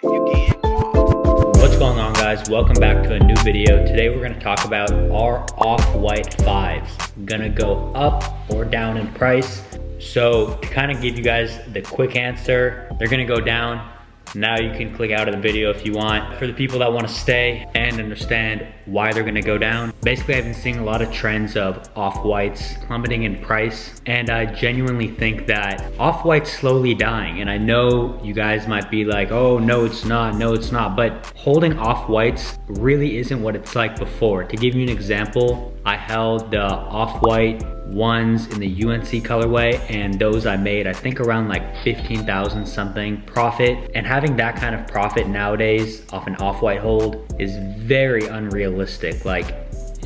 What's going on, guys? Welcome back to a new video. Today we're going to talk about our Off-White 5s. Gonna go up or down in price. So to kind of give you guys the quick answer, they're gonna go down. Now you can click out of the video if you want. For the people that want to stay and understand why they're gonna go down, basically I've been seeing a lot of trends of Off-Whites plummeting in price, and I genuinely think that Off-White's slowly dying. And I know you guys might be like, oh no it's not, no it's not, but holding Off-Whites really isn't what it's like before. To give you an example, I held the Off-White ones in the UNC colorway, and those I made I think around like 15,000 something profit, and having that kind of profit nowadays off an Off-White hold is very unrealistic. Like,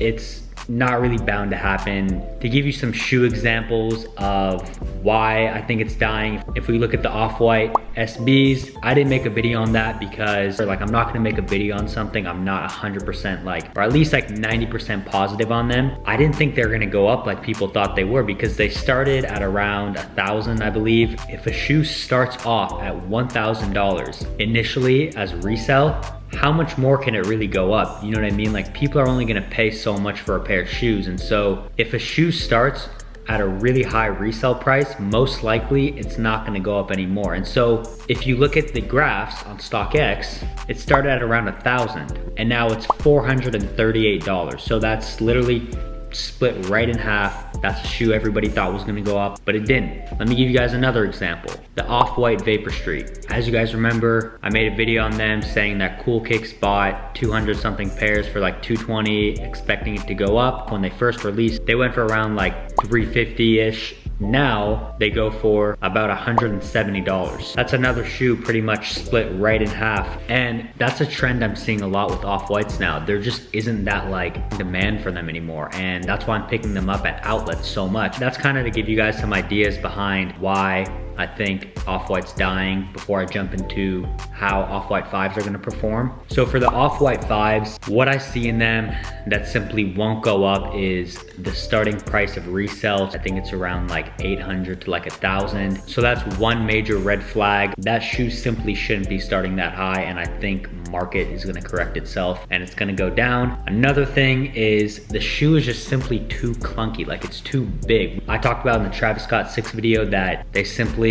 it's not really bound to happen. To give you some shoe examples of why I think it's dying, if we look at the Off-White SBs, I didn't make a video on that because like I'm not gonna make a video on something I'm not 100% like, or at least like 90% positive on them. I didn't think they were gonna go up like people thought they were, because they started at around 1,000, I believe. If a shoe starts off at $1,000 initially as resale, how much more can it really go up? You know what I mean? Like, people are only gonna pay so much for a pair of shoes. And so if a shoe starts at a really high resale price, most likely it's not gonna go up anymore. And so if you look at the graphs on StockX, it started at around 1,000 and now it's $438. So that's literally split right in half. That's a shoe everybody thought was gonna go up, but it didn't. Let me give you guys another example. The Off-White Vapor Street. As you guys remember, I made a video on them saying that Cool Kicks bought 200 something pairs for like 220, expecting it to go up. When they first released, they went for around like 350-ish. Now they go for about $170. That's another shoe pretty much split right in half. And that's a trend I'm seeing a lot with Off-Whites now. There just isn't that like demand for them anymore. And that's why I'm picking them up at outlets so much. That's kind of to give you guys some ideas behind why I think Off-White's dying before I jump into how Off-White 5s are gonna perform. So for the Off-White 5s, what I see in them that simply won't go up is the starting price of resale. I think it's around like 800 to like 1,000. So that's one major red flag. That shoe simply shouldn't be starting that high, and I think market is gonna correct itself and it's gonna go down. Another thing is the shoe is just simply too clunky, like it's too big. I talked about in the Travis Scott 6 video that they simply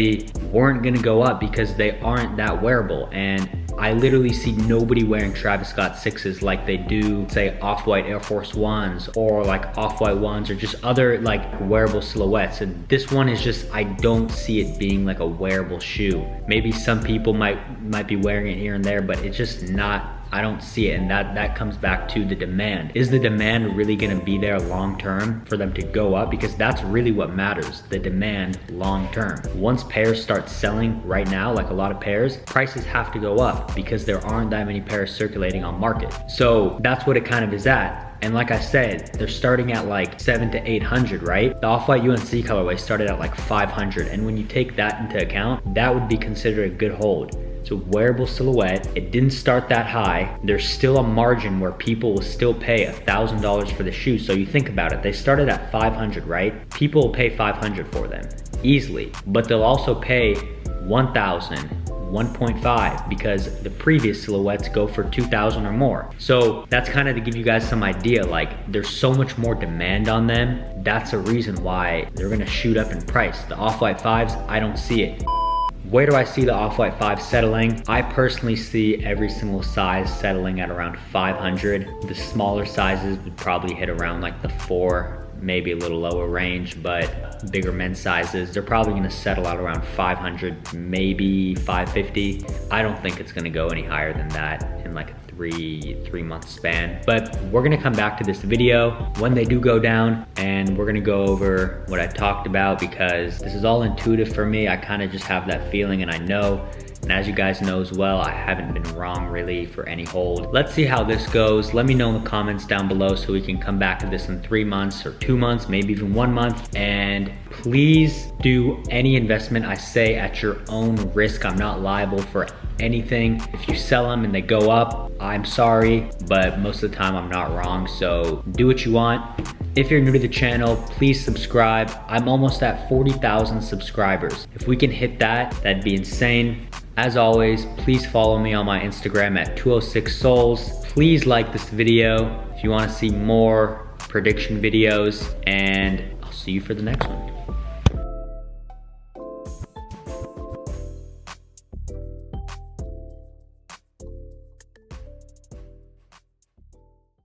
weren't gonna go up because they aren't that wearable, and I literally see nobody wearing Travis Scott 6s like they do, say, Off-White Air Force 1s or like Off-White 1s or just other like wearable silhouettes. And this one is just, I don't see it being like a wearable shoe. Maybe some people might be wearing it here and there, but it's just not, I don't see it. And that comes back to the demand. Is the demand really gonna be there long term for them to go up? Because that's really what matters, the demand long term. Once pairs start selling right now, like a lot of pairs, prices have to go up because there aren't that many pairs circulating on market. So that's what it kind of is at. And like I said, they're starting at like 700 to 800, right? The Off-White UNC colorway started at like 500. And when you take that into account, that would be considered a good hold. It's a wearable silhouette. It didn't start that high. There's still a margin where people will still pay $1,000 for the shoe. So you think about it, they started at 500, right? People will pay 500 for them easily, but they'll also pay 1,000, 1.5 because the previous silhouettes go for 2,000 or more. So that's kind of to give you guys some idea, like there's so much more demand on them. That's a reason why they're gonna shoot up in price. The Off-White 5s, I don't see it. Where do I see the Off-White 5 settling? I personally see every single size settling at around 500. The smaller sizes would probably hit around like the 4, maybe a little lower range, but bigger men's sizes, they're probably gonna settle out around 500, maybe 550. I don't think it's gonna go any higher than that in like a three month span. But we're gonna come back to this video when they do go down, and we're gonna go over what I talked about, because this is all intuitive for me. I kind of just have that feeling, and I know, and as you guys know as well, I haven't been wrong really for any hold. Let's see how this goes. Let me know in the comments down below so we can come back to this in 3 months or 2 months, maybe even 1 month. And please do any investment I say at your own risk. I'm not liable for anything. If you sell them and they go up, I'm sorry, but most of the time I'm not wrong. So do what you want. If you're new to the channel, please subscribe. I'm almost at 40,000 subscribers. If we can hit that, that'd be insane. As always, please follow me on my Instagram at 206souls. Please like this video if you want to see more prediction videos, and I'll see you for the next one.